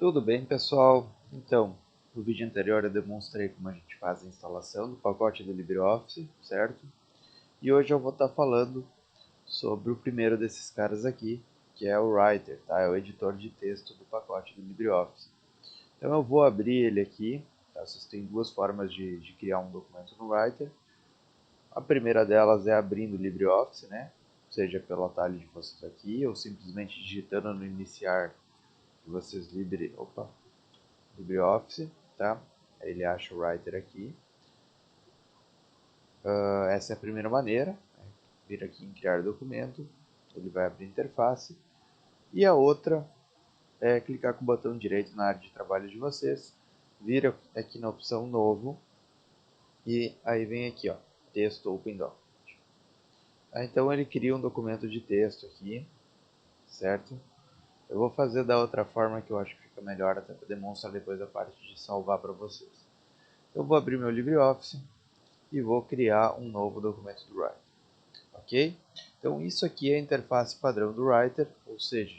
Tudo bem, pessoal? Então, no vídeo anterior eu demonstrei como a gente faz a instalação do pacote do LibreOffice, certo? E hoje eu vou estar falando sobre o primeiro desses caras aqui, que é o Writer, tá? É o editor de texto do pacote do LibreOffice. Então eu vou abrir ele aqui, tá? Vocês têm duas formas de criar um documento no Writer. A primeira delas é abrindo o LibreOffice, né? Seja pelo atalho de vocês aqui, ou simplesmente digitando no iniciar que vocês LibreOffice, tá? Ele acha o Writer aqui. Essa é a primeira maneira. Vir aqui em criar documento, ele vai abrir a interface. E a outra é clicar com o botão direito na área de trabalho de vocês, vir aqui na opção novo e aí vem aqui, ó, texto Open Document. Então ele cria um documento de texto aqui, certo? Eu vou fazer da outra forma que eu acho que fica melhor, até para demonstrar depois a parte de salvar para vocês. Eu vou abrir meu LibreOffice e vou criar um novo documento do Writer, ok? Então isso aqui é a interface padrão do Writer, ou seja,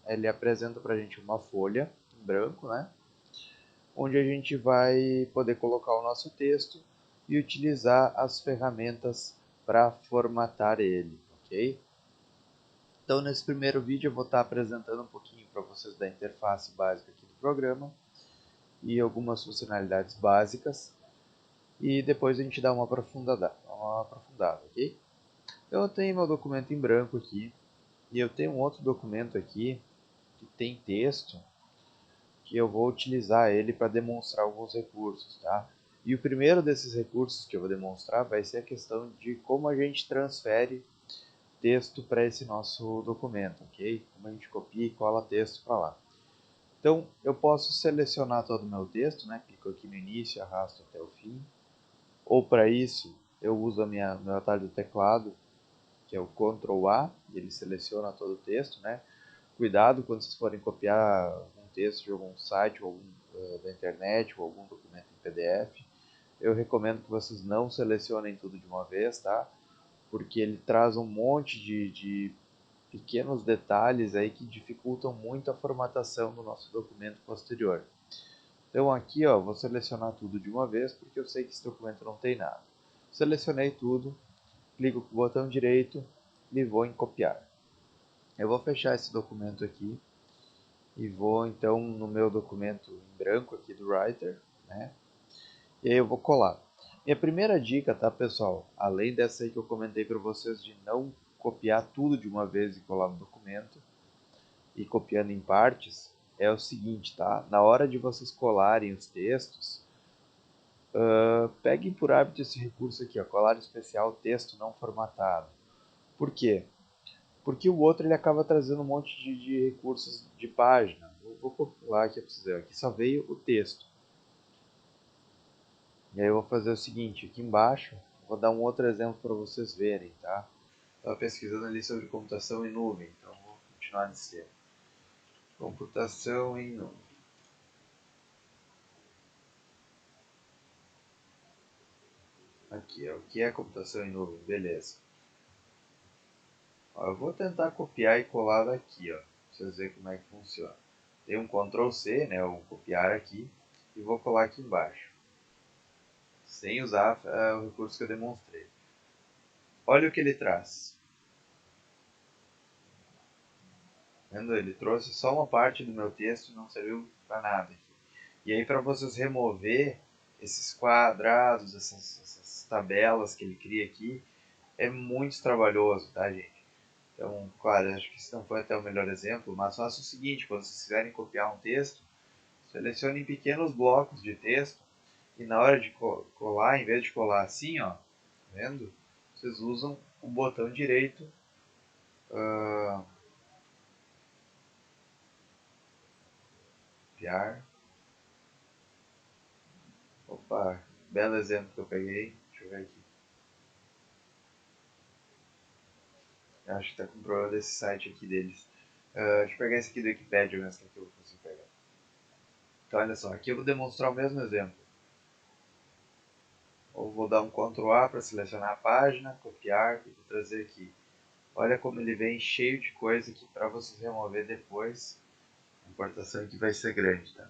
ele apresenta para a gente uma folha em branco, né? Onde a gente vai poder colocar o nosso texto e utilizar as ferramentas para formatar ele, ok? Então nesse primeiro vídeo eu vou estar apresentando um pouquinho para vocês da interface básica aqui do programa e algumas funcionalidades básicas, e depois a gente dá uma aprofundada, ok? Eu tenho meu documento em branco aqui, e eu tenho um outro documento aqui que tem texto, que eu vou utilizar ele para demonstrar alguns recursos, tá? E o primeiro desses recursos que eu vou demonstrar vai ser a questão de como a gente transfere texto para esse nosso documento, ok? Como a gente copia e cola texto para lá. Então, eu posso selecionar todo o meu texto, né? Clico aqui no início e arrasto até o fim. Ou para isso, eu uso meu atalho do teclado, que é o Ctrl A, ele seleciona todo o texto, né? Cuidado quando vocês forem copiar um texto de algum site, ou da internet, ou algum documento em PDF. Eu recomendo que vocês não selecionem tudo de uma vez, tá? Porque ele traz um monte de pequenos detalhes aí que dificultam muito a formatação do nosso documento posterior. Então aqui, ó, vou selecionar tudo de uma vez, porque eu sei que esse documento não tem nada. Selecionei tudo, clico com o botão direito e vou em copiar. Eu vou fechar esse documento aqui e vou então no meu documento em branco aqui do Writer, né? E aí eu vou colar. Minha primeira dica, tá, pessoal? Além dessa aí que eu comentei para vocês de não copiar tudo de uma vez e colar no documento e copiando em partes, é o seguinte, tá? Na hora de vocês colarem os textos, peguem por hábito esse recurso aqui, ó, colar especial texto não formatado. Por quê? Porque o outro ele acaba trazendo um monte de recursos de página. Eu vou copiar aqui para vocês. Aqui só veio o texto. E aí eu vou fazer o seguinte, aqui embaixo, vou dar um outro exemplo para vocês verem, tá? Estava pesquisando ali sobre computação em nuvem, então vou continuar nesse tema. Computação em nuvem. Aqui, ó, o que é computação em nuvem? Beleza. Ó, eu vou tentar copiar e colar daqui, ó, para vocês verem como é que funciona. Tem um Ctrl C, né, eu vou copiar aqui, e vou colar aqui embaixo, sem usar o recurso que eu demonstrei. Olha o que ele traz. Vendo? Ele trouxe só uma parte do meu texto e não serviu para nada aqui. E aí, para vocês remover esses quadrados, essas tabelas que ele cria aqui, é muito trabalhoso, tá, gente? Então, claro, acho que esse não foi até o melhor exemplo, mas faça o seguinte: quando vocês quiserem copiar um texto, selecione pequenos blocos de texto e na hora de colar, em vez de colar assim, ó, vendo? Vocês usam o botão direito, copiar. Opa, belo exemplo que eu peguei. Deixa eu ver aqui. Eu acho que tá com problema desse site aqui deles. Deixa eu pegar esse aqui do Wikipedia mesmo que eu consigo pegar. Então olha só, aqui eu vou demonstrar o mesmo exemplo. Ou vou dar um Ctrl A para selecionar a página, copiar e vou trazer aqui. Olha como ele vem cheio de coisa aqui para vocês remover depois A importação aqui vai ser grande, tá?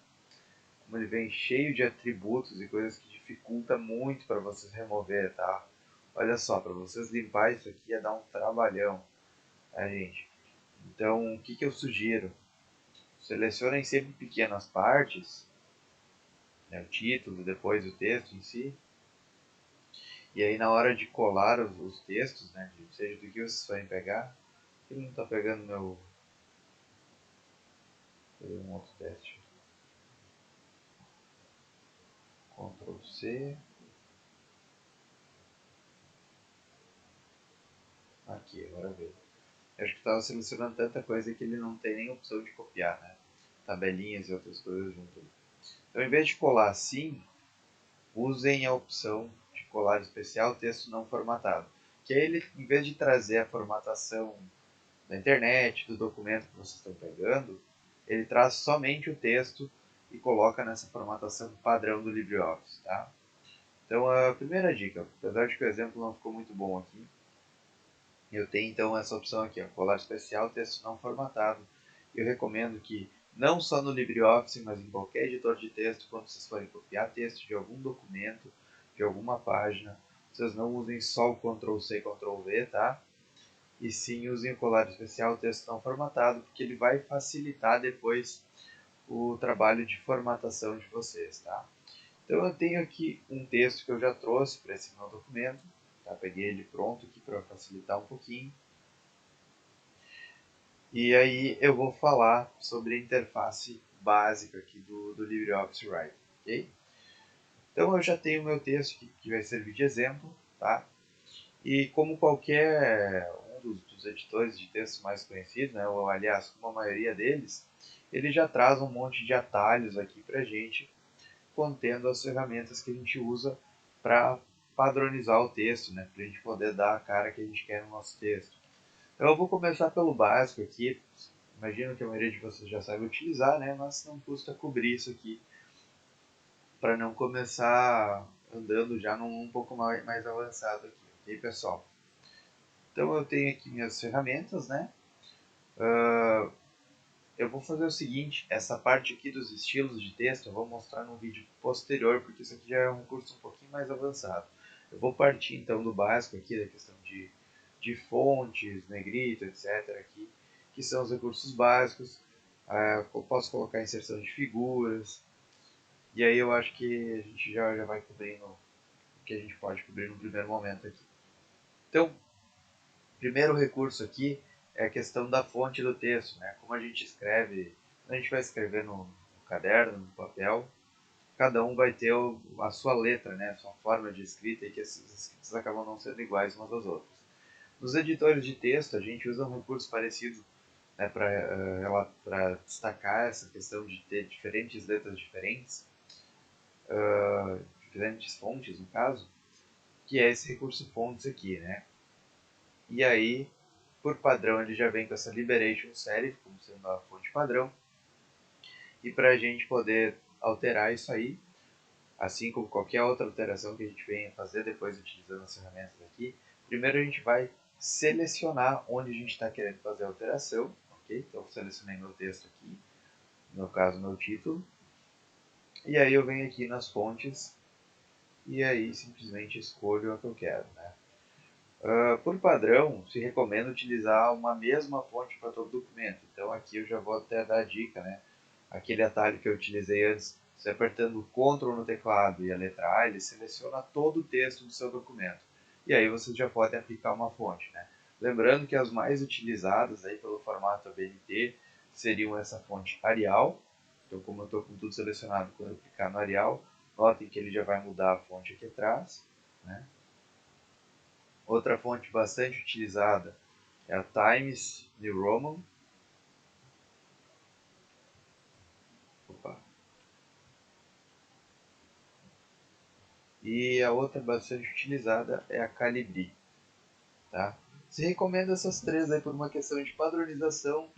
Como ele vem cheio de atributos e coisas que dificulta muito para vocês remover, tá? Olha só, para vocês limpar isso aqui ia dar um trabalhão, tá, gente? Então, o que eu sugiro? Selecionem sempre pequenas partes, né, o título, depois o texto em si, e aí na hora de colar os textos, né, seja do que vocês forem pegar, ele não está pegando meu... um outro teste. Ctrl C. Aqui, agora veio. Eu acho que estava selecionando tanta coisa que ele não tem nem opção de copiar, né? Tabelinhas e outras coisas junto. Então, em vez de colar assim, usem a opção de colar especial texto não formatado. Que aí ele, em vez de trazer a formatação da internet, do documento que vocês estão pegando, ele traz somente o texto e coloca nessa formatação padrão do LibreOffice, tá? Então, a primeira dica, apesar de que o exemplo não ficou muito bom aqui, eu tenho então essa opção aqui, ó, colar especial, texto não formatado. Eu recomendo que não só no LibreOffice, mas em qualquer editor de texto, quando vocês forem copiar texto de algum documento, de alguma página, vocês não usem só o Ctrl+C e Ctrl+V, tá? E sim usem o colar especial, texto não formatado, porque ele vai facilitar depois o trabalho de formatação de vocês, tá? Então eu tenho aqui um texto que eu já trouxe para esse meu documento, tá? Peguei ele pronto aqui para facilitar um pouquinho. E aí eu vou falar sobre a interface básica aqui do LibreOffice Writer, ok? Então eu já tenho o meu texto que vai servir de exemplo, tá? E como qualquer um dos editores de texto mais conhecidos, né, ou aliás, como a maioria deles, ele já traz um monte de atalhos aqui para a gente, contendo as ferramentas que a gente usa para padronizar o texto, né, para a gente poder dar a cara que a gente quer no nosso texto. Então eu vou começar pelo básico aqui. Imagino que a maioria de vocês já sabe utilizar, né, mas não custa cobrir isso aqui para não começar andando já num um pouco mais avançado aqui, ok, pessoal? Então eu tenho aqui minhas ferramentas, né? Eu vou fazer o seguinte, essa parte aqui dos estilos de texto eu vou mostrar num vídeo posterior, porque isso aqui já é um curso um pouquinho mais avançado. Eu vou partir então do básico aqui, da questão de fontes, negrito, etc. aqui, que são os recursos básicos. Eu posso colocar inserção de figuras, e aí eu acho que a gente já vai cobrindo o que a gente pode cobrir no primeiro momento aqui. Então, primeiro recurso aqui é a questão da fonte do texto, né? Como a gente escreve, a gente vai escrever no caderno, no papel, cada um vai ter a sua letra, né? A sua forma de escrita e que essas escritas acabam não sendo iguais umas às outras. Nos editores de texto, a gente usa um recurso parecido, né, para destacar essa questão de ter diferentes letras diferentes, diferentes fontes no caso, que é esse recurso fontes aqui, né? E aí, por padrão, ele já vem com essa Liberation Serif, como sendo a fonte padrão. E para a gente poder alterar isso aí, assim como qualquer outra alteração que a gente venha fazer depois utilizando as ferramentas aqui, primeiro a gente vai selecionar onde a gente está querendo fazer a alteração, ok? Então, eu selecionei meu texto aqui, no caso, meu título. E aí eu venho aqui nas fontes e aí simplesmente escolho a que eu quero, né? Por padrão, se recomenda utilizar uma mesma fonte para todo documento. Então aqui eu já vou até dar a dica, né? Aquele atalho que eu utilizei antes, você apertando o Ctrl no teclado e a letra A, ele seleciona todo o texto do seu documento. E aí você já pode aplicar uma fonte, né? Lembrando que as mais utilizadas aí pelo formato ABNT seriam essa fonte Arial. Então como eu estou com tudo selecionado, quando eu clicar no Arial, notem que ele já vai mudar a fonte aqui atrás, né? Outra fonte bastante utilizada é a Times New Roman. Opa. E a outra bastante utilizada é a Calibri. Tá? Se recomenda essas três aí por uma questão de padronização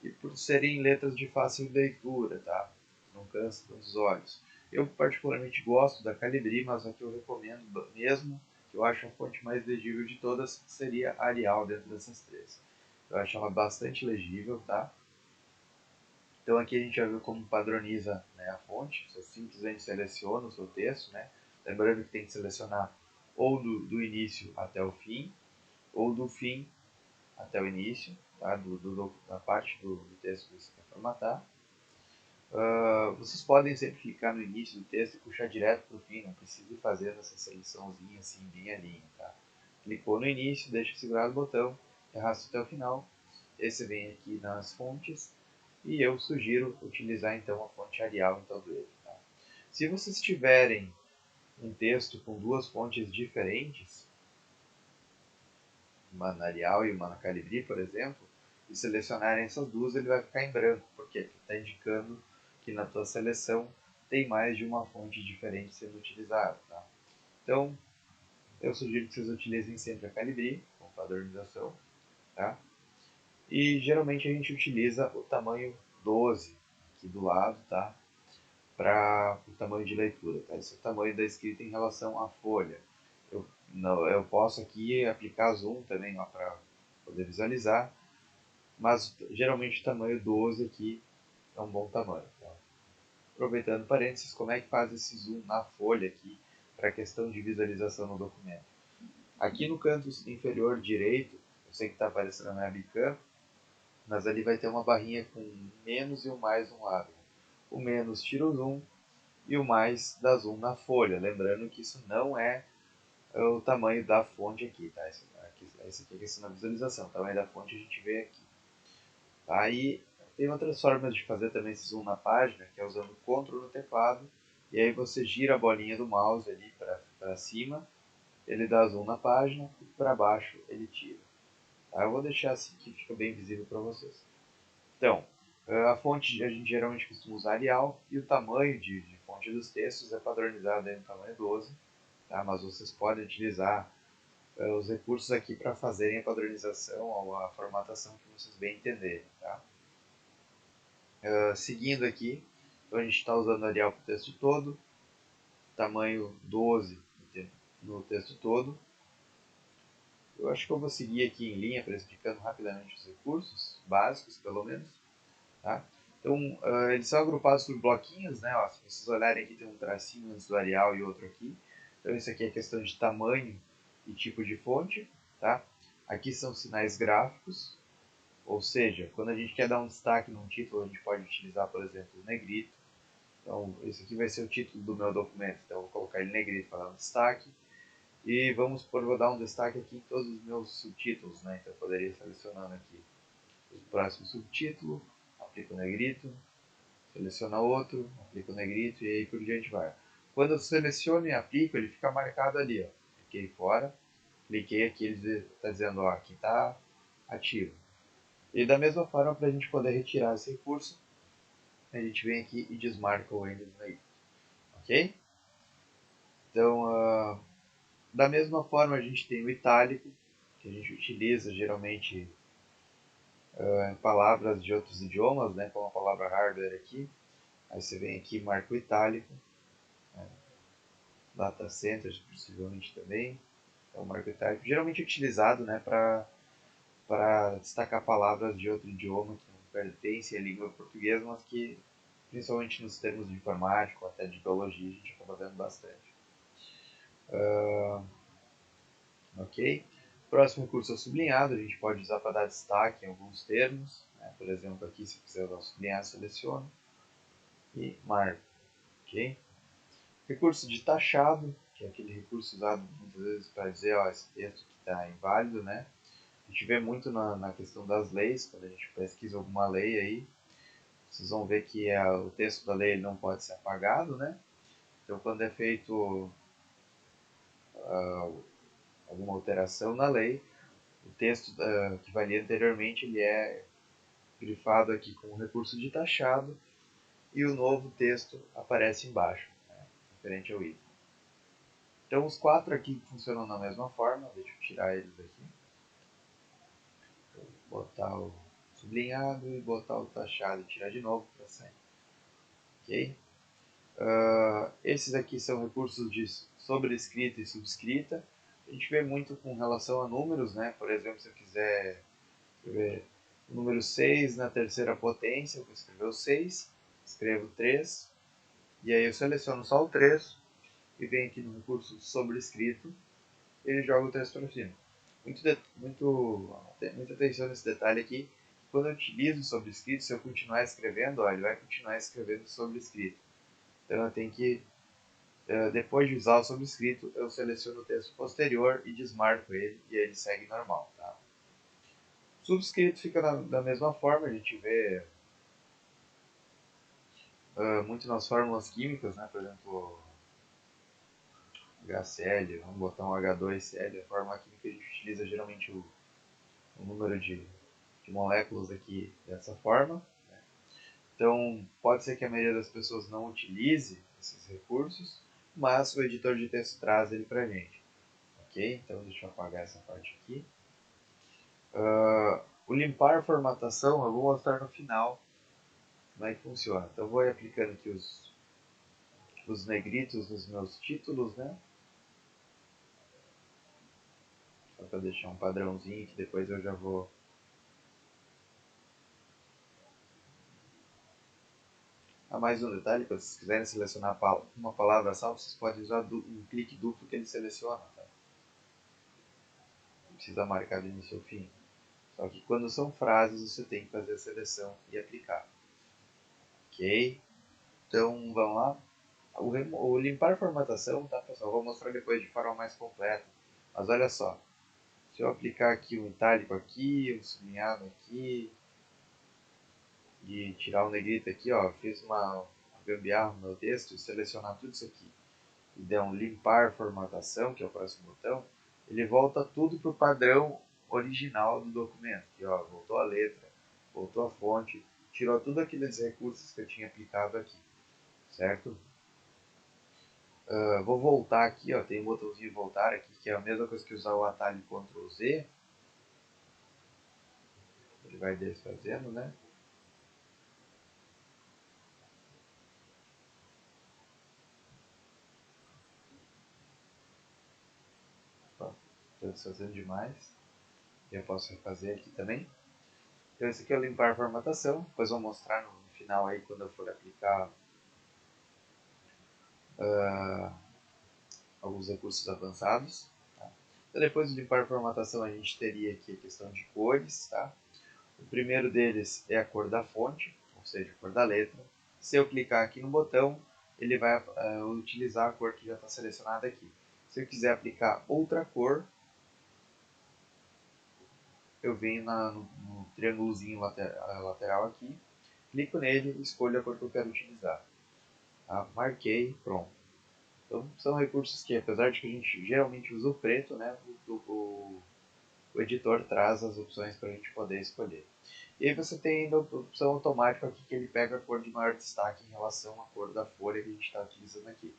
e por serem letras de fácil leitura, tá? Não cansa os olhos. Eu particularmente gosto da Calibri, mas a que eu recomendo mesmo, que eu acho a fonte mais legível de todas, seria a Arial dentro dessas três. Eu acho ela bastante legível, tá? Então aqui a gente já viu como padroniza, né, a fonte. Você simplesmente seleciona o seu texto, né? Lembrando que tem que selecionar ou do início até o fim, ou do fim até o início, tá? Da parte do texto que você quer formatar. Vocês podem sempre clicar no início do texto e puxar direto para o fim, não precisa ir fazendo essa seleçãozinha assim, linha a linha. Tá? Clicou no início, deixa segurar o botão, arrasta até o final. Esse vem aqui nas fontes e eu sugiro utilizar então a fonte Arial em todo ele. Tá? Se vocês tiverem um texto com duas fontes diferentes, uma na Arial e uma na Calibri, por exemplo, e selecionarem essas duas, ele vai ficar em branco, porque ele está indicando que na tua seleção tem mais de uma fonte diferente sendo utilizada. Tá? Então, eu sugiro que vocês utilizem sempre a Calibri, com padronização. Tá? E geralmente a gente utiliza o tamanho 12 aqui do lado, tá? Para o tamanho de leitura. Tá? Esse é o tamanho da escrita em relação à folha. Eu posso aqui aplicar zoom também para poder visualizar, mas geralmente o tamanho 12 aqui é um bom tamanho. Tá? Aproveitando parênteses, como é que faz esse zoom na folha aqui para a questão de visualização no documento? Aqui no canto inferior direito, eu sei que está aparecendo na minha webcam, mas ali vai ter uma barrinha com um menos e um mais um lado. O menos tira o zoom e o mais dá zoom na folha. Lembrando que isso não é o tamanho da fonte aqui, tá? Esse aqui é a questão da visualização. O tamanho da fonte a gente vê aqui. Aí tem outras formas de fazer também esse zoom na página, que é usando o Ctrl no teclado. E aí você gira a bolinha do mouse ali para cima, ele dá zoom na página e para baixo ele tira. Tá? Eu vou deixar assim que fica bem visível para vocês. Então, a fonte a gente geralmente costuma usar Arial e o tamanho de fonte dos textos é padronizado aí no tamanho 12, tá? Mas vocês podem utilizar os recursos aqui para fazerem a padronização ou a formatação que vocês bem entenderem. Tá? Seguindo aqui, então a gente está usando Arial para o texto todo, tamanho 12 no texto todo. Eu acho que eu vou seguir aqui em linha para explicando rapidamente os recursos, básicos pelo menos. Tá? Então, eles são agrupados por bloquinhos, né? Ó, se vocês olharem aqui, tem um tracinho antes do Arial e outro aqui. Então, isso aqui é questão de tamanho e tipo de fonte. Tá? Aqui são sinais gráficos, ou seja, quando a gente quer dar um destaque num título, a gente pode utilizar, por exemplo, o negrito. Então, esse aqui vai ser o título do meu documento. Então, eu vou colocar ele negrito para dar um destaque. E vamos supor, vou dar um destaque aqui em todos os meus subtítulos. Né? Então, eu poderia ir selecionando aqui o próximo subtítulo, aplico o negrito, seleciona outro, aplico o negrito e aí por diante vai. Quando eu seleciono e aplico, ele fica marcado ali. Ó. Cliquei fora, cliquei aqui, ele está dizendo, ó, aqui está ativo. E da mesma forma, para a gente poder retirar esse recurso, a gente vem aqui e desmarca o Windows aí. Ok? Então, da mesma forma, a gente tem o itálico, que a gente utiliza geralmente em palavras de outros idiomas, né, como a palavra hardware aqui. Aí você vem aqui e marca o itálico, né, data centers possivelmente também. Então, marca o itálico, geralmente utilizado, né, para destacar palavras de outro idioma que não pertencem à língua portuguesa, mas que, principalmente nos termos de informática ou até de biologia, a gente acaba vendo bastante. Ok? Próximo recurso é o sublinhado, a gente pode usar para dar destaque em alguns termos. Né? Por exemplo, aqui, se quiser usar o sublinhado, seleciono e marco. Ok? Recurso de taxado, que é aquele recurso usado muitas vezes para dizer, ó, esse texto que está inválido, né? A gente vê muito na questão das leis, quando a gente pesquisa alguma lei aí, vocês vão ver que o texto da lei não pode ser apagado, né? Então, quando é feito alguma alteração na lei, o texto que valia anteriormente ele é grifado aqui com o recurso de taxado e o novo texto aparece embaixo, né, referente ao item. Então os quatro aqui funcionam da mesma forma, deixa eu tirar eles aqui. Vou botar o sublinhado e botar o taxado e tirar de novo para sair. Ok? Esses aqui são recursos de sobrescrita e subscrita. A gente vê muito com relação a números, né? Por exemplo, se eu quiser O número 6 na terceira potência, eu vou escrever o 6, escrevo 3, e aí eu seleciono só o 3, e venho aqui no recurso sobrescrito, ele joga o 3 para cima. Muita atenção nesse detalhe aqui. Quando eu utilizo o sobrescrito, se eu continuar escrevendo, ó, ele vai continuar escrevendo sobrescrito. Então eu tenho que, depois de usar o sobrescrito, eu seleciono o texto posterior e desmarco ele, e ele segue normal. Tá? O subscrito fica da mesma forma, a gente vê muito nas fórmulas químicas, né? Por exemplo, HCl, vamos botar um H2Cl, a fórmula química a gente utiliza geralmente o número de moléculas aqui dessa forma. Né? Então, pode ser que a maioria das pessoas não utilize esses recursos, mas o editor de texto traz ele para a gente. Ok? Então, deixa eu apagar essa parte aqui. O limpar formatação eu vou mostrar no final como é que funciona. Então, eu vou aplicando aqui os negritos nos meus títulos, né? Só para deixar um padrãozinho que depois eu já vou... mais um detalhe, quando vocês quiserem selecionar uma palavra salva, vocês podem usar um clique duplo que ele seleciona. Tá? Não precisa marcar do início ao fim. Só que quando são frases, você tem que fazer a seleção e aplicar. Ok? Então, vamos lá. O limpar formatação, tá, pessoal? Eu vou mostrar depois de forma mais completa. Mas olha só. Se eu aplicar aqui um itálico aqui, um sublinhado aqui, e tirar o negrito aqui, ó, fiz uma gambiarra no meu texto e selecionar tudo isso aqui, e der um limpar formatação, que é o próximo botão, ele volta tudo para o padrão original do documento. Aqui, ó, voltou a letra, voltou a fonte, tirou tudo aqueles recursos que eu tinha aplicado aqui, certo? Vou voltar aqui, ó, tem um botãozinho voltar aqui, que é a mesma coisa que usar o atalho Ctrl Z. Ele vai desfazendo, né? Estou desfazendo demais. Já posso refazer aqui também. Então esse aqui é o limpar a formatação. Depois vou mostrar no final aí quando eu for aplicar alguns recursos avançados. Tá? Então, depois de limpar a formatação, a gente teria aqui a questão de cores. Tá? O primeiro deles é a cor da fonte, ou seja, a cor da letra. Se eu clicar aqui no botão, ele vai utilizar a cor que já está selecionada aqui. Se eu quiser aplicar outra cor, eu venho no triângulozinho lateral aqui, clico nele e escolho a cor que eu quero utilizar. Tá? Marquei, pronto. Então, são recursos que, apesar de que a gente geralmente usa o preto, né, o editor traz as opções para a gente poder escolher. E aí você tem ainda a opção automática aqui que ele pega a cor de maior destaque em relação à cor da folha que a gente está utilizando aqui.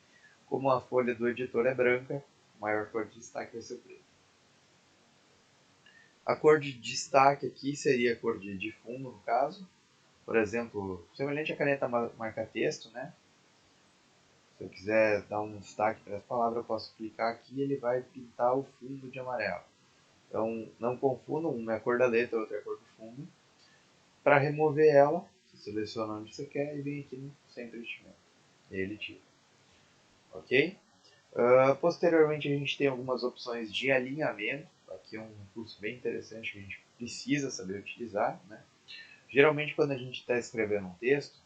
Como a folha do editor é branca, a maior cor de destaque vai ser o preto. A cor de destaque aqui seria a cor de fundo, no caso. Por exemplo, semelhante à caneta marca-texto, né? Se eu quiser dar um destaque para essa palavra, eu posso clicar aqui e ele vai pintar o fundo de amarelo. Então, não confundam, uma é a cor da letra, outra é a cor do fundo. Para remover ela, você seleciona onde você quer e vem aqui no sem preenchimento. E ele tira. Ok? Posteriormente, a gente tem algumas opções de alinhamento. Aqui é um recurso bem interessante que a gente precisa saber utilizar. Né? Geralmente, quando a gente está escrevendo um texto,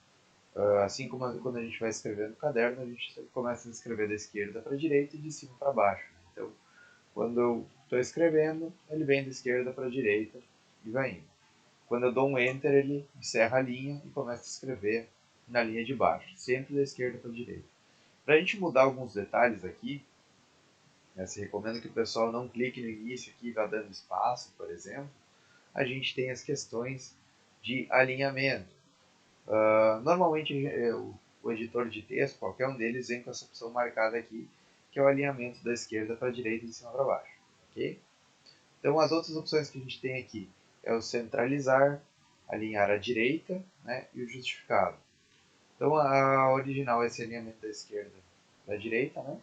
assim como quando a gente vai escrever no caderno, a gente começa a escrever da esquerda para a direita e de cima para baixo. Então, quando eu estou escrevendo, ele vem da esquerda para a direita e vai indo. Quando eu dou um Enter, ele encerra a linha e começa a escrever na linha de baixo, sempre da esquerda para a direita. Para a gente mudar alguns detalhes aqui, se recomenda que o pessoal não clique no início aqui e vá dando espaço, por exemplo. A gente tem as questões de alinhamento. Normalmente o editor de texto, qualquer um deles, vem com essa opção marcada aqui, que é o alinhamento da esquerda para a direita e de cima para baixo. Okay? Então as outras opções que a gente tem aqui é o centralizar, alinhar à direita, né, e o justificado. Então a original é esse alinhamento da esquerda para a direita. Né?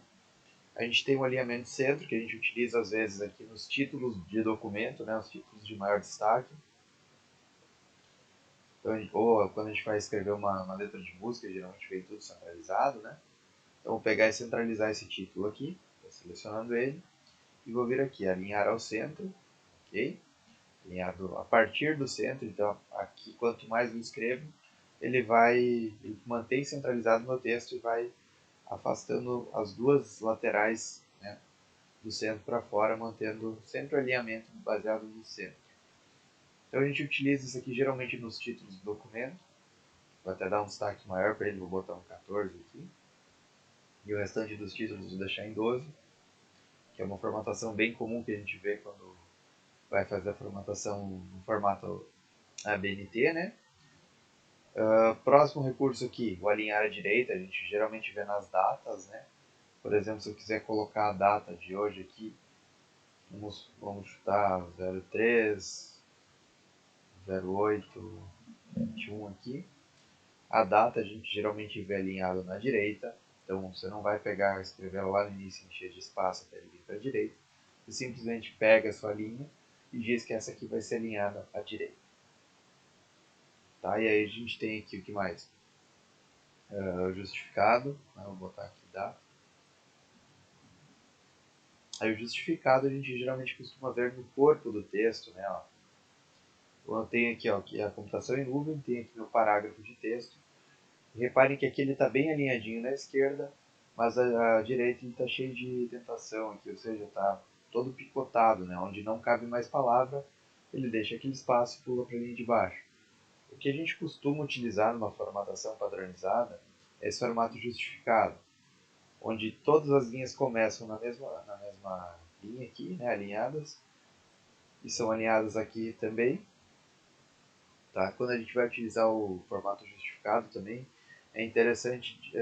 A gente tem o alinhamento centro, que a gente utiliza às vezes aqui nos títulos de documento, né, os títulos de maior destaque. Então, ou quando a gente vai escrever uma letra de música, geralmente vem tudo centralizado, né? Então, vou pegar e centralizar esse título aqui, selecionando ele, e vou vir aqui, alinhar ao centro, ok? Alinhado a partir do centro, então aqui quanto mais eu escrevo, ele mantém centralizado o meu texto e vai afastando as duas laterais, né, do centro para fora, mantendo sempre o alinhamento baseado no centro. Então a gente utiliza isso aqui geralmente nos títulos do documento. Vou até dar um destaque maior para ele, vou botar um 14 aqui. E o restante dos títulos vou deixar em 12, que é uma formatação bem comum que a gente vê quando vai fazer a formatação no formato ABNT, né? Próximo recurso aqui, o alinhar à direita, a gente geralmente vê nas datas, né? Por exemplo, se eu quiser colocar a data de hoje aqui, vamos chutar 03, 08, 21 aqui. A data a gente geralmente vê alinhado na direita, então você não vai pegar e escrever lá no início, encher de espaço até ele vir para a direita. Você simplesmente pega a sua linha e diz que essa aqui vai ser alinhada à direita. Tá? E aí a gente tem aqui o que mais? Justificado, vou botar aqui data. Aí o justificado a gente geralmente costuma ver no corpo do texto, né? Ó. Eu tenho aqui, ó, que é a computação em nuvem, tem aqui meu parágrafo de texto. Reparem que aqui ele está bem alinhadinho na esquerda, mas a direita está cheio de tentação aqui, ou seja, está todo picotado, né? Onde não cabe mais palavra, ele deixa aquele espaço e pula para a linha de baixo. O que a gente costuma utilizar numa formatação padronizada é esse formato justificado, onde todas as linhas começam na mesma linha aqui, né, alinhadas, e são alinhadas aqui também. Tá? Quando a gente vai utilizar o formato justificado também, é interessante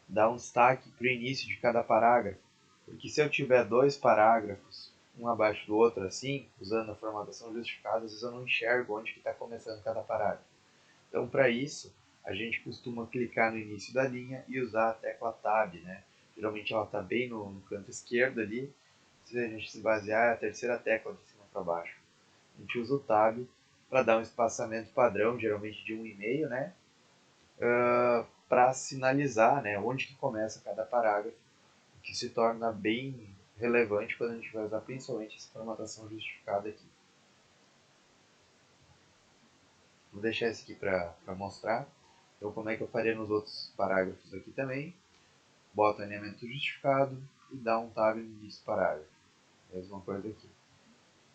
dar um destaque para o início de cada parágrafo, porque se eu tiver dois parágrafos, um abaixo do outro assim, usando a formatação justificada, às vezes eu não enxergo onde está começando cada parágrafo. Então, para isso, a gente costuma clicar no início da linha e usar a tecla Tab, né? Geralmente ela está bem no canto esquerdo ali. Se a gente se basear, é a terceira tecla de cima para baixo. A gente usa o Tab para dar um espaçamento padrão, geralmente de 1,5, né? Para sinalizar, né, onde que começa cada parágrafo, o que se torna bem relevante quando a gente vai usar principalmente essa formatação justificada aqui. Vou deixar esse aqui para mostrar. Então, como é que eu faria nos outros parágrafos aqui também. Bota o alinhamento justificado e dá um tab no início do parágrafo. Mesma coisa aqui.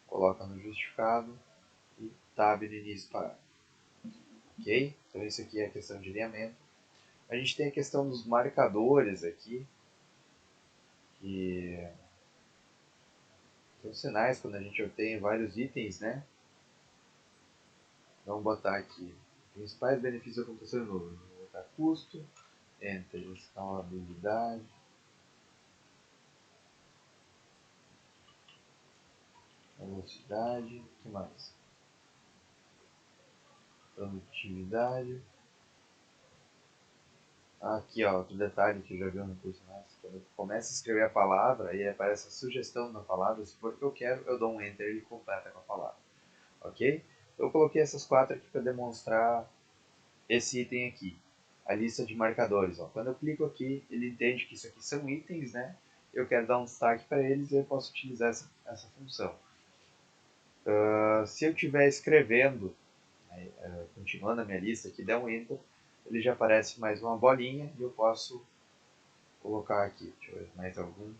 Coloca no justificado e tab no início do parágrafo. Ok? Então, isso aqui é a questão de alinhamento. A gente tem a questão dos marcadores aqui, que são sinais quando a gente obtém vários itens, né? Vamos botar aqui principais benefícios da computação em nuvem. Vamos botar custo, enter, escalabilidade, velocidade, o que mais? Produtividade. Aqui, ó, outro detalhe que eu já vi no curso, né? Quando eu começo a escrever a palavra, aí aparece a sugestão da palavra, se for o que eu quero, eu dou um enter e ele completa com a palavra. Ok? Eu coloquei essas quatro aqui para demonstrar esse item aqui, a lista de marcadores. Ó. Quando eu clico aqui, ele entende que isso aqui são itens, né? Eu quero dar um destaque para eles e eu posso utilizar essa função. Se eu estiver escrevendo, continuando a minha lista aqui, der um enter, ele já aparece mais uma bolinha e eu posso colocar aqui, deixa eu ver mais algum.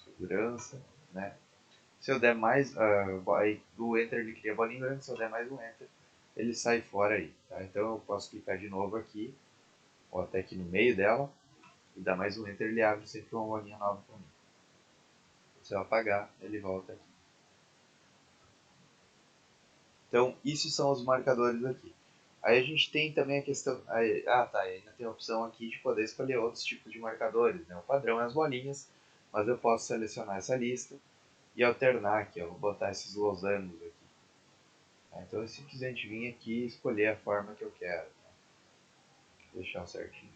Segurança, né? Se eu der mais, aí do enter ele cria a bolinha branca, se eu der mais um enter, ele sai fora aí, tá? Então eu posso clicar de novo aqui, ou até aqui no meio dela, e dar mais um enter, ele abre sempre uma bolinha nova para mim. Se eu apagar, ele volta aqui. Então, isso são os marcadores aqui. Aí a gente tem também a questão... ainda tem a opção aqui de poder escolher outros tipos de marcadores. Né? O padrão é as bolinhas, mas eu posso selecionar essa lista e alternar aqui. Vou botar esses losangos aqui. Tá? Então eu simplesmente vim aqui e escolher a forma que eu quero. Tá? Vou deixar certinho.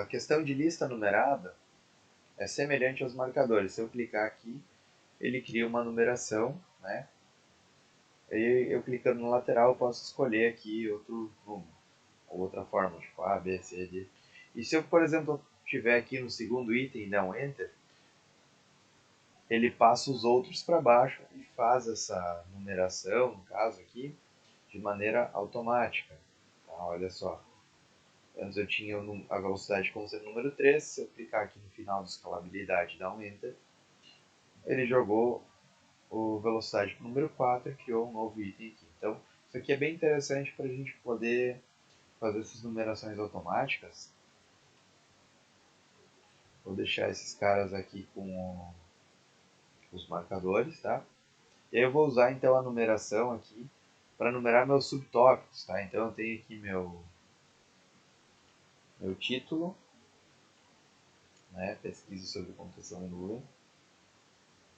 A questão de lista numerada é semelhante aos marcadores. Se eu clicar aqui, ele cria uma numeração, né? E eu clicando no lateral eu posso escolher aqui outro número, ou outra forma, tipo A, B, C, D. E se eu, por exemplo, estiver aqui no segundo item e der um Enter, ele passa os outros para baixo e faz essa numeração, no caso aqui, de maneira automática. Tá? Olha só. Antes eu tinha a velocidade como sendo número 3, se eu clicar aqui no final de escalabilidade e dar um Enter, ele jogou o velocidade para o número 4 e criou um novo item aqui. Então, isso aqui é bem interessante para a gente poder fazer essas numerações automáticas. Vou deixar esses caras aqui com os marcadores, tá? E aí eu vou usar então a numeração aqui para numerar meus subtópicos, tá? Então eu tenho aqui meu título, né? Pesquisa sobre computação em nuvem.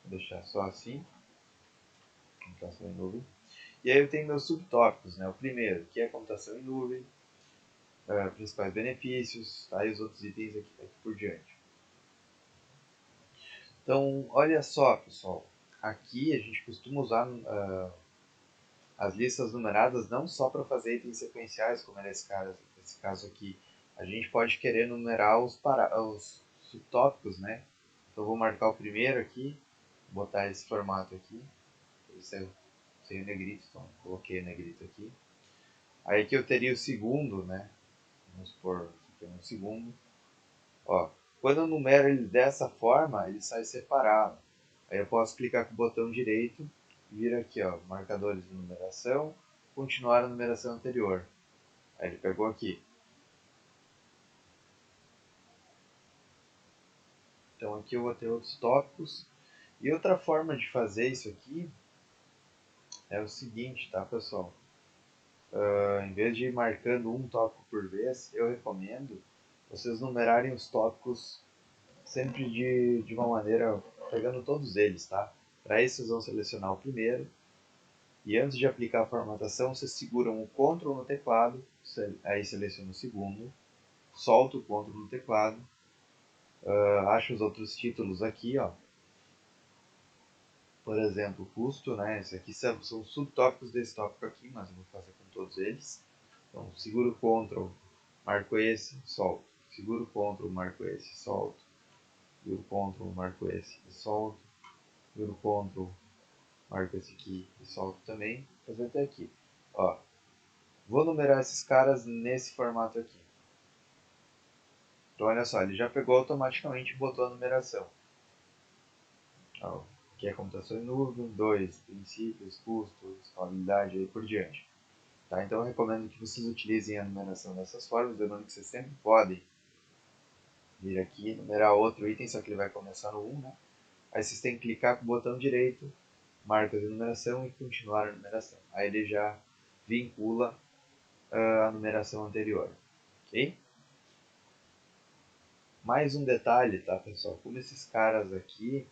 Vou deixar só assim, computação em nuvem. E aí eu tenho meus subtópicos, né? O primeiro, que é computação em nuvem, principais benefícios, tá? E os outros itens aqui por diante. Então, olha só, pessoal. Aqui a gente costuma usar as listas numeradas não só para fazer itens sequenciais, como é nesse caso aqui. A gente pode querer numerar os subtópicos, né? Então, eu vou marcar o primeiro aqui, botar esse formato aqui. Sem o negrito, então coloquei o negrito aqui. Aí aqui eu teria o segundo, né? Vamos supor que tem um segundo. Ó, quando eu numero ele dessa forma, ele sai separado. Aí eu posso clicar com o botão direito, vir aqui, ó, marcadores de numeração, continuar a numeração anterior. Aí ele pegou aqui. Então aqui eu vou ter outros tópicos. E outra forma de fazer isso aqui é o seguinte, tá, pessoal? Em vez de ir marcando um tópico por vez, eu recomendo vocês numerarem os tópicos sempre de uma maneira, pegando todos eles, tá? Para isso vocês vão selecionar o primeiro, e antes de aplicar a formatação, vocês seguram o Ctrl no teclado, aí seleciona o segundo, solta o Ctrl no teclado, acha os outros títulos aqui, ó. Por exemplo, custo, né? Esse aqui são subtópicos desse tópico aqui, mas eu vou fazer com todos eles. Então, seguro o Ctrl, marco esse, solto. Seguro o Ctrl, marco esse, solto. Seguro o Ctrl, marco esse e solto. Seguro o Ctrl, marco esse aqui e solto também. Vou fazer até aqui. Ó, vou numerar esses caras nesse formato aqui. Então, olha só, ele já pegou automaticamente e botou a numeração. Ó, aqui é computação em nuvem, 2, princípios, custos, escalabilidade e aí por diante. Tá? Então eu recomendo que vocês utilizem a numeração dessas formas, lembrando que vocês sempre podem vir aqui, numerar outro item, só que ele vai começar no 1, né? Aí vocês têm que clicar com o botão direito, marca de numeração e continuar a numeração. Aí ele já vincula a numeração anterior, ok? Mais um detalhe, tá, pessoal? Como esses caras aqui,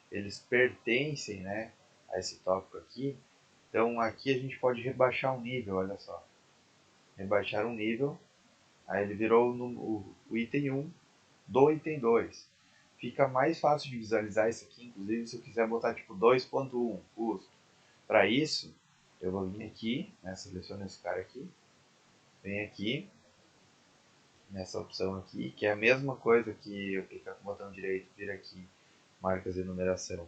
eles pertencem, né, a esse tópico aqui, então aqui a gente pode rebaixar um nível, olha só. Rebaixar um nível, aí ele virou o item 1 do item 2. Fica mais fácil de visualizar isso aqui, inclusive se eu quiser botar tipo 2.1 custo. Para isso, eu vou vir aqui, né, seleciono esse cara aqui, venho aqui, nessa opção aqui, que é a mesma coisa que eu clicar com o botão direito, vir aqui, marcas de numeração,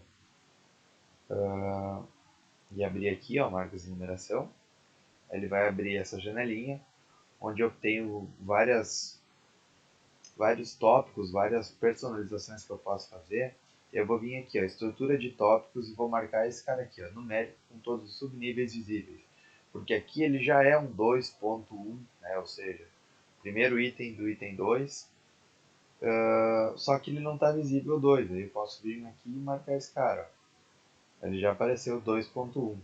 e abrir aqui, ó, marcas de numeração. Ele vai abrir essa janelinha, onde eu tenho vários tópicos, várias personalizações que eu posso fazer. Eu vou vir aqui, ó, estrutura de tópicos, e vou marcar esse cara aqui, ó, numérico com todos os subníveis visíveis. Porque aqui ele já é um 2.1, né, ou seja, primeiro item do item 2, só que ele não está visível o 2. Aí eu posso vir aqui e marcar esse cara. Ó. Ele já apareceu 2.1.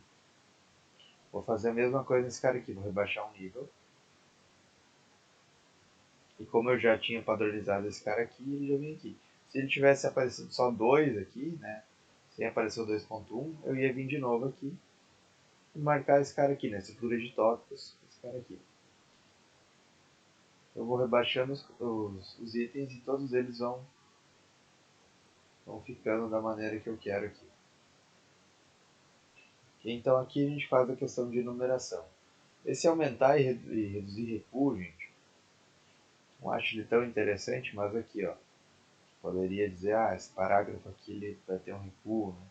Vou fazer a mesma coisa nesse cara aqui, vou rebaixar um nível. E como eu já tinha padronizado esse cara aqui, ele já vem aqui. Se ele tivesse aparecido só 2 aqui, né, sem aparecer o 2.1, eu ia vir de novo aqui e marcar esse cara aqui, né, estrutura de tópicos, esse cara aqui. Eu vou rebaixando os itens e todos eles vão estão ficando da maneira que eu quero aqui. Então aqui a gente faz a questão de numeração. Esse aumentar e reduzir recuo, gente, não acho ele tão interessante, mas aqui, ó, poderia dizer, esse parágrafo aqui ele vai ter um recuo, né?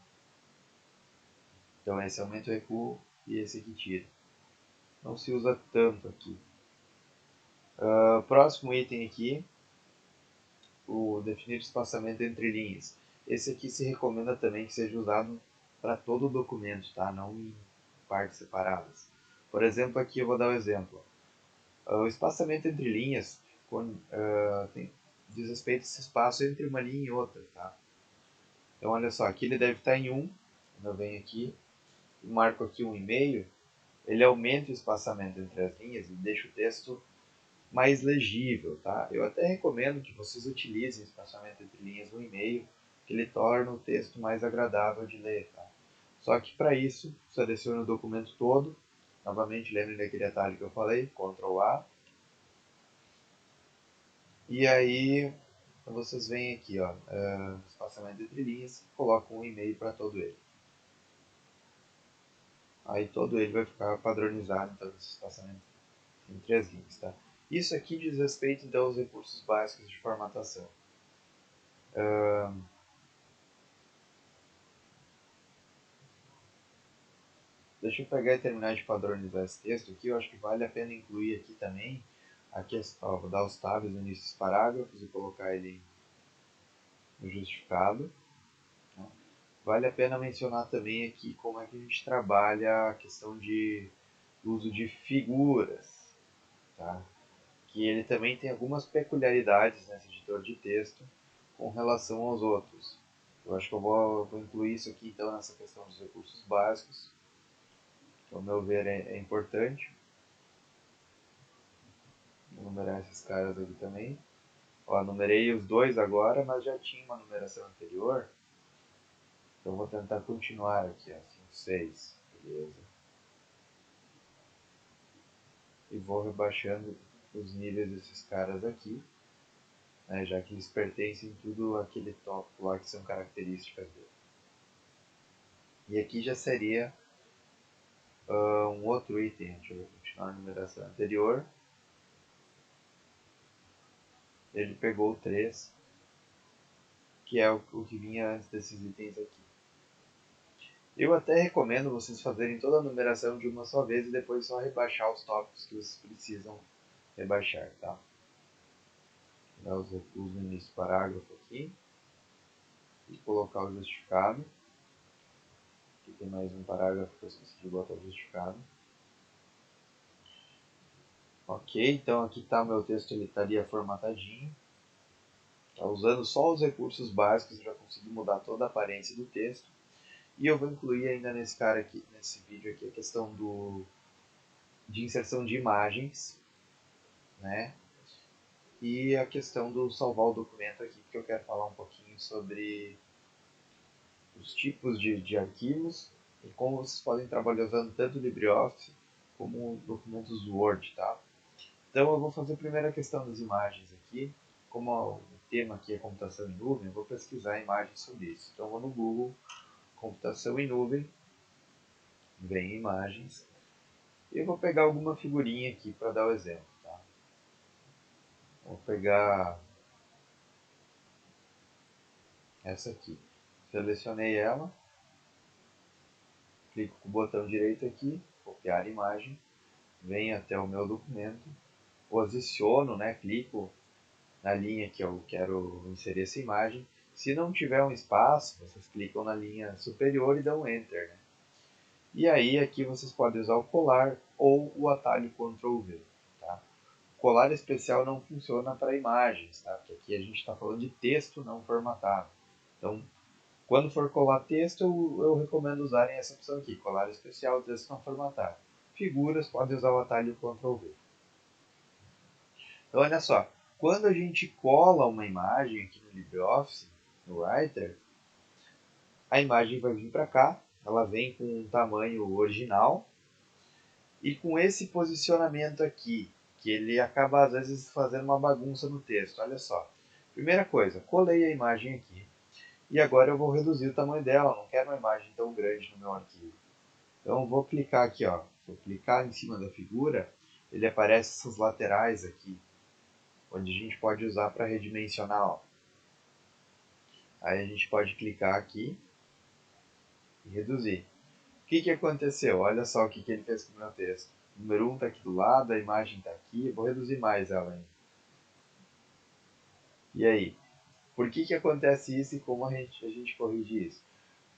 Então esse aumenta o recuo e esse aqui tira. Não se usa tanto aqui. Próximo item aqui, o definir espaçamento entre linhas. Esse aqui se recomenda também que seja usado para todo o documento, tá? Não em partes separadas. Por exemplo, aqui eu vou dar um exemplo. O espaçamento entre linhas diz respeito a esse espaço entre uma linha e outra, tá? Então olha só, aqui ele deve estar em 1, quando eu venho aqui e marco aqui 1,5, ele aumenta o espaçamento entre as linhas e deixa o texto mais legível, tá? Eu até recomendo que vocês utilizem o espaçamento entre linhas 1,5, que ele torna o texto mais agradável de ler, tá? Só que para isso, selecione o documento todo, novamente lembrem daquele atalho que eu falei, Ctrl A, e aí vocês vêm aqui, ó, espaçamento entre linhas, colocam 1,5 para todo ele. Aí todo ele vai ficar padronizado, então, esse espaçamento entre as linhas, tá? Isso aqui diz respeito, então, aos recursos básicos de formatação. Deixa eu pegar e terminar de padronizar esse texto aqui. Eu acho que vale a pena incluir aqui também a questão, vou dar os tabs no início dos parágrafos e colocar ele no justificado. Vale a pena mencionar também aqui como é que a gente trabalha a questão de uso de figuras, tá? Que ele também tem algumas peculiaridades nesse editor de texto com relação aos outros. Eu acho que eu vou incluir isso aqui então nessa questão dos recursos básicos, que ao meu ver é importante. Vou numerar esses caras aqui também. Ó, numerei os dois agora, mas já tinha uma numeração anterior. Então vou tentar continuar aqui, ó, 5, 6, beleza. E vou rebaixando os níveis desses caras aqui, né, já que eles pertencem tudo àquele tópico lá que são características dele. E aqui já seria um outro item, deixa eu continuar a numeração anterior. Ele pegou o 3, que é o que vinha antes desses itens aqui. Eu até recomendo vocês fazerem toda a numeração de uma só vez e depois só rebaixar os tópicos que vocês precisam rebaixar, tá? Dar os recuos no início do parágrafo aqui e colocar o justificado. Aqui tem mais um parágrafo que eu esqueci de botar o justificado. Ok, então aqui está o meu texto, ele estaria formatadinho. Tá, usando só os recursos básicos eu já consegui mudar toda a aparência do texto. E eu vou incluir ainda nesse cara aqui, nesse vídeo aqui, a questão de inserção de imagens, né? E a questão do salvar o documento aqui, porque eu quero falar um pouquinho sobre os tipos de arquivos e como vocês podem trabalhar usando tanto o LibreOffice como documentos do Word, tá? Então eu vou fazer primeiro a questão das imagens aqui. Como o tema aqui é computação em nuvem, eu vou pesquisar imagens sobre isso. Então eu vou no Google, computação em nuvem, vem imagens, e eu vou pegar alguma figurinha aqui para dar o exemplo, tá? Vou pegar essa aqui. Selecionei ela, clico com o botão direito aqui, copiar imagem, venho até o meu documento, posiciono, né, clico na linha que eu quero inserir essa imagem. Se não tiver um espaço, vocês clicam na linha superior e dão Enter, né? E aí aqui vocês podem usar o colar ou o atalho Ctrl V. Tá? O colar especial não funciona para imagens, tá? Porque aqui a gente está falando de texto não formatado. Então, quando for colar texto, eu recomendo usarem essa opção aqui, colar especial, texto não formatado. Figuras, podem usar o atalho Ctrl V. Então, olha só, quando a gente cola uma imagem aqui no LibreOffice, no Writer, a imagem vai vir para cá, ela vem com um tamanho original e com esse posicionamento aqui, que ele acaba às vezes fazendo uma bagunça no texto. Olha só, primeira coisa, colei a imagem aqui E agora eu vou reduzir o tamanho dela, eu não quero uma imagem tão grande no meu arquivo. Então eu vou clicar aqui, ó. Vou clicar em cima da figura, ele aparece essas laterais aqui, onde a gente pode usar para redimensionar, ó. Aí a gente pode clicar aqui e reduzir. O que aconteceu? Olha só o que ele fez com o meu texto. O número 1 está aqui do lado, a imagem está aqui, eu vou reduzir mais ela ainda. E aí? Por que acontece isso e como a gente corrige isso?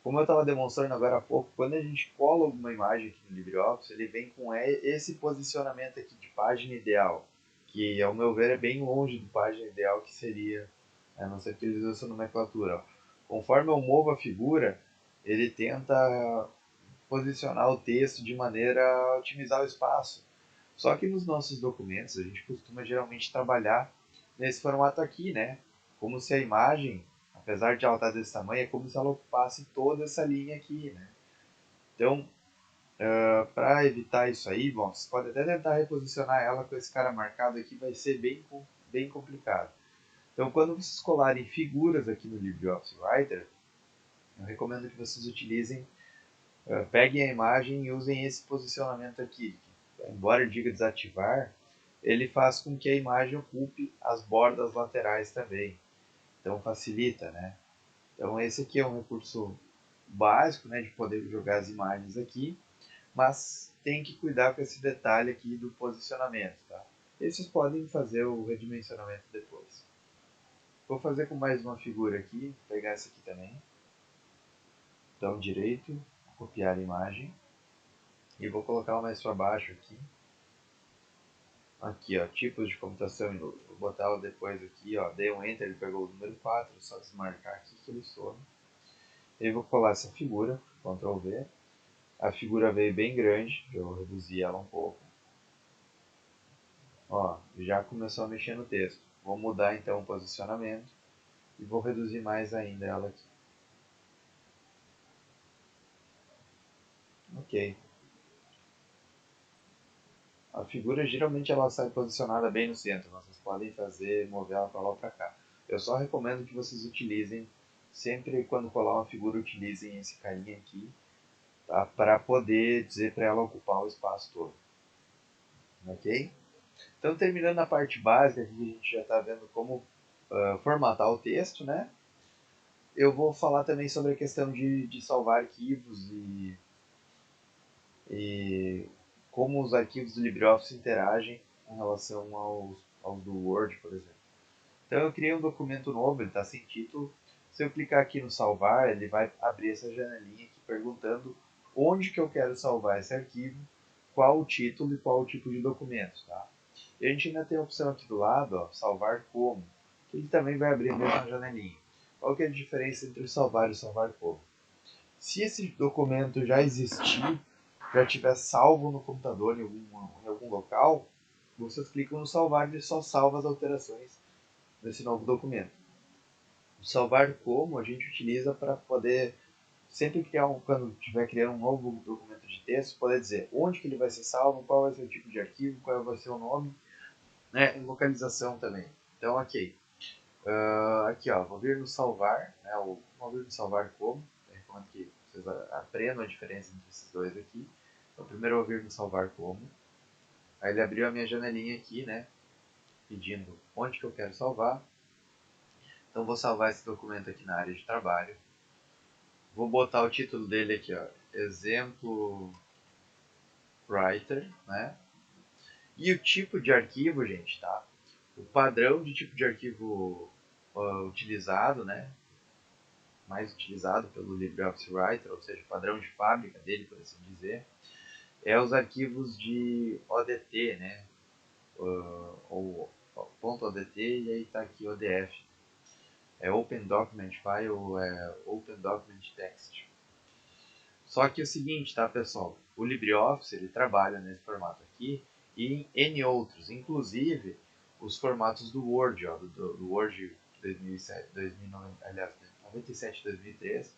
Como eu estava demonstrando agora há pouco, quando a gente cola alguma imagem aqui no LibreOffice, ele vem com esse posicionamento aqui de página ideal, que ao meu ver é bem longe do página ideal que seria, a não ser que eles usem essa nomenclatura. Ó. Conforme eu movo a figura, ele tenta posicionar o texto de maneira a otimizar o espaço. Só que nos nossos documentos a gente costuma geralmente trabalhar nesse formato aqui, né? Como se a imagem, apesar de ela estar desse tamanho, é como se ela ocupasse toda essa linha aqui, né? Então, para evitar isso aí, bom, você pode até tentar reposicionar ela com esse cara marcado aqui, vai ser bem complicado. Então, quando vocês colarem figuras aqui no LibreOffice Writer, eu recomendo que vocês utilizem, peguem a imagem e usem esse posicionamento aqui. Embora diga desativar, ele faz com que a imagem ocupe as bordas laterais também. Então facilita, né? Então esse aqui é um recurso básico, né, de poder jogar as imagens aqui, mas tem que cuidar com esse detalhe aqui do posicionamento, tá? Esses podem fazer o redimensionamento depois. Vou fazer com mais uma figura aqui, vou pegar essa aqui também. Botão direito, copiar a imagem. E vou colocar mais para baixo aqui. Aqui, ó, tipos de computação inútil. Vou botar ela depois aqui, ó. Dei um Enter, ele pegou o número 4, só desmarcar aqui que ele some. E vou colar essa figura, Ctrl V. A figura veio bem grande, eu vou reduzir ela um pouco. Ó, já começou a mexer no texto. Vou mudar então o posicionamento e vou reduzir mais ainda ela aqui. Ok. A figura geralmente ela sai posicionada bem no centro, vocês podem fazer, mover ela para lá ou para cá. Eu só recomendo que vocês utilizem, sempre quando colar uma figura, utilizem esse carinha aqui, tá? Para poder dizer para ela ocupar o espaço todo. Ok? Então, terminando a parte básica, aqui a gente já está vendo como formatar o texto, né? Eu vou falar também sobre a questão de salvar arquivos e como os arquivos do LibreOffice interagem em relação aos do Word, por exemplo. Então eu criei um documento novo, ele está sem título. Se eu clicar aqui no salvar, ele vai abrir essa janelinha aqui perguntando onde que eu quero salvar esse arquivo, qual o título e qual o tipo de documento. Tá? E a gente ainda tem a opção aqui do lado, ó, salvar como, que ele também vai abrir a mesma janelinha. Qual que é a diferença entre salvar e salvar como? Se esse documento já existir, já estiver salvo no computador em algum local, vocês clicam no salvar e ele só salva as alterações desse novo documento. O salvar como a gente utiliza para poder sempre criar quando estiver criando um novo documento de texto, poder dizer onde que ele vai ser salvo, qual vai ser o tipo de arquivo, qual vai ser o nome, né, e localização também. Então, ok. Aqui, ó, vou vir no salvar, né, vou vir no salvar como, eu recomendo que vocês aprendam a diferença entre esses dois aqui. Então, primeiro eu vou vir no salvar como, aí ele abriu a minha janelinha aqui, né, pedindo onde que eu quero salvar. Então, vou salvar esse documento aqui na área de trabalho. Vou botar o título dele aqui, ó, exemplo writer, né? E o tipo de arquivo, gente, tá? O padrão de tipo de arquivo utilizado, né? Mais utilizado pelo LibreOffice Writer, ou seja, o padrão de fábrica dele, por assim dizer, é os arquivos de ODT, né? Ou .odt e aí tá aqui ODF. É Open Document File, é Open Document Text. Só que é o seguinte, tá, pessoal? O LibreOffice ele trabalha nesse formato aqui e em N outros, inclusive os formatos do Word, ó, do Word 2007, 2009, aliás, 97 2003,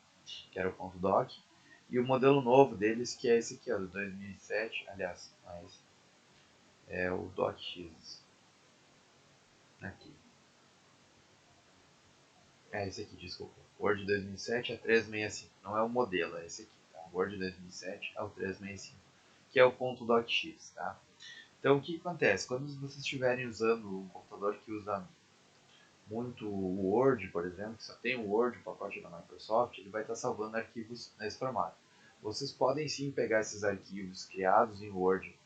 que era o ponto .doc, e o modelo novo deles, que é esse aqui, ó, do 2007, aliás, mas é o DocX aqui. Esse aqui, desculpa. Word 2007 é 365. Não é o modelo, é esse aqui. Tá? Word 2007 é o 365, que é o ponto .x, tá? Então, o que acontece? Quando vocês estiverem usando um computador que usa muito o Word, por exemplo, que só tem o Word, o pacote da Microsoft, ele vai estar salvando arquivos nesse formato. Vocês podem sim pegar esses arquivos criados em Word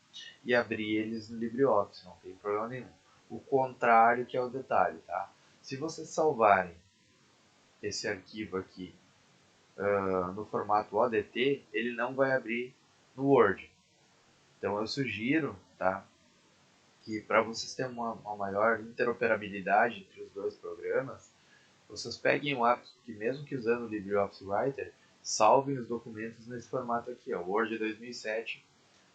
e abrir eles no LibreOffice, não tem problema nenhum. O contrário que é o detalhe, tá? Se vocês salvarem esse arquivo aqui no formato ODT, ele não vai abrir no Word. Então eu sugiro, tá, que para vocês terem uma maior interoperabilidade entre os dois programas, vocês peguem o hábito que mesmo que usando o LibreOffice Writer, salvem os documentos nesse formato aqui, ó, Word 2007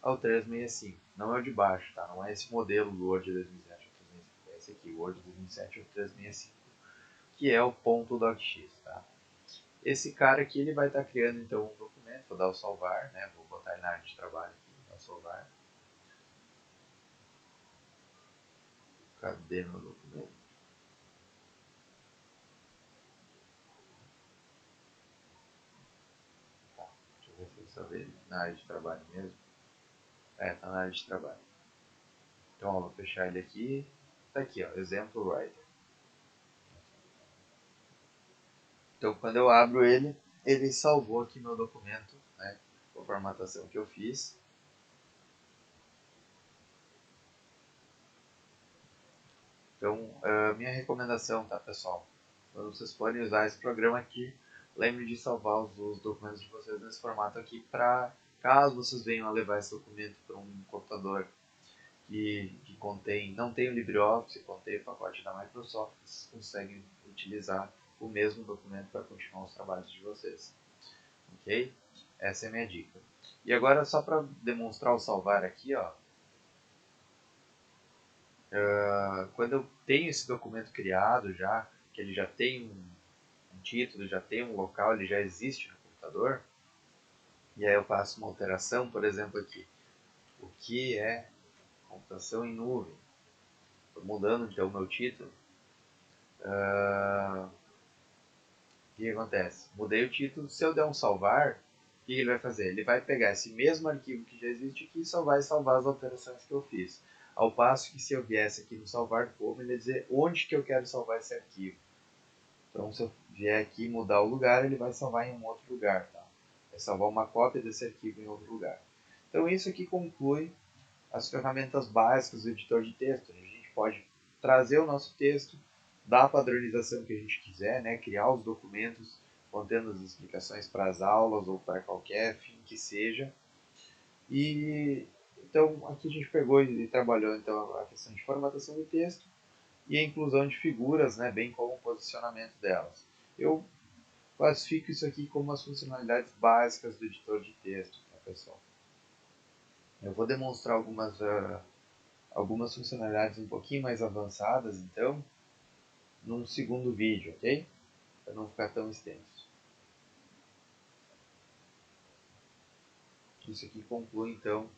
ao 365. Não é o de baixo, tá? Não é esse modelo do Word 2007 ao 365, é esse aqui, Word 2007 ao 365, que é o .docx, tá? Esse cara aqui ele vai estar criando então um documento, vou dar o salvar, né? Vou botar ele na área de trabalho aqui, dar o salvar. Cadê meu documento? Tá, deixa eu ver se eu salvei ele na área de trabalho mesmo. Tá na área de trabalho. Então, ó, vou fechar ele aqui. Tá aqui, ó, exemplo writer. Então, quando eu abro ele, ele salvou aqui meu documento, né? Com a formatação que eu fiz. Então, minha recomendação, tá, pessoal? Quando vocês forem usar esse programa aqui, lembre de salvar os documentos de vocês nesse formato aqui, para caso vocês venham a levar esse documento para um computador que contém, não tem o LibreOffice, contém o pacote da Microsoft, vocês conseguem utilizar o mesmo documento para continuar os trabalhos de vocês. Ok? Essa é a minha dica. E agora, só para demonstrar o salvar aqui, ó, quando eu tenho esse documento criado já, que ele já tem um título, já tem um local, ele já existe no computador, e aí eu faço uma alteração, por exemplo aqui, o que é computação em nuvem. Estou mudando então o meu título. O que acontece? Mudei o título, se eu der um salvar, o que ele vai fazer? Ele vai pegar esse mesmo arquivo que já existe aqui e só vai salvar as alterações que eu fiz. Ao passo que se eu viesse aqui no salvar como, ele vai dizer onde que eu quero salvar esse arquivo. Então, se eu vier aqui e mudar o lugar, ele vai salvar em um outro lugar. Tá? Vai salvar uma cópia desse arquivo em outro lugar. Então, isso aqui conclui as ferramentas básicas do editor de texto. A gente pode trazer o nosso texto, dar a padronização que a gente quiser, né? Criar os documentos contendo as explicações para as aulas ou para qualquer fim que seja. E então aqui a gente pegou e trabalhou então a questão de formatação do texto e a inclusão de figuras, né, bem como o posicionamento delas. Eu classifico isso aqui como as funcionalidades básicas do editor de texto, tá, pessoal? Eu vou demonstrar algumas funcionalidades um pouquinho mais avançadas, então, num segundo vídeo, ok? Para não ficar tão extenso. Isso aqui conclui, então,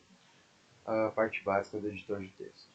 a parte básica do editor de texto.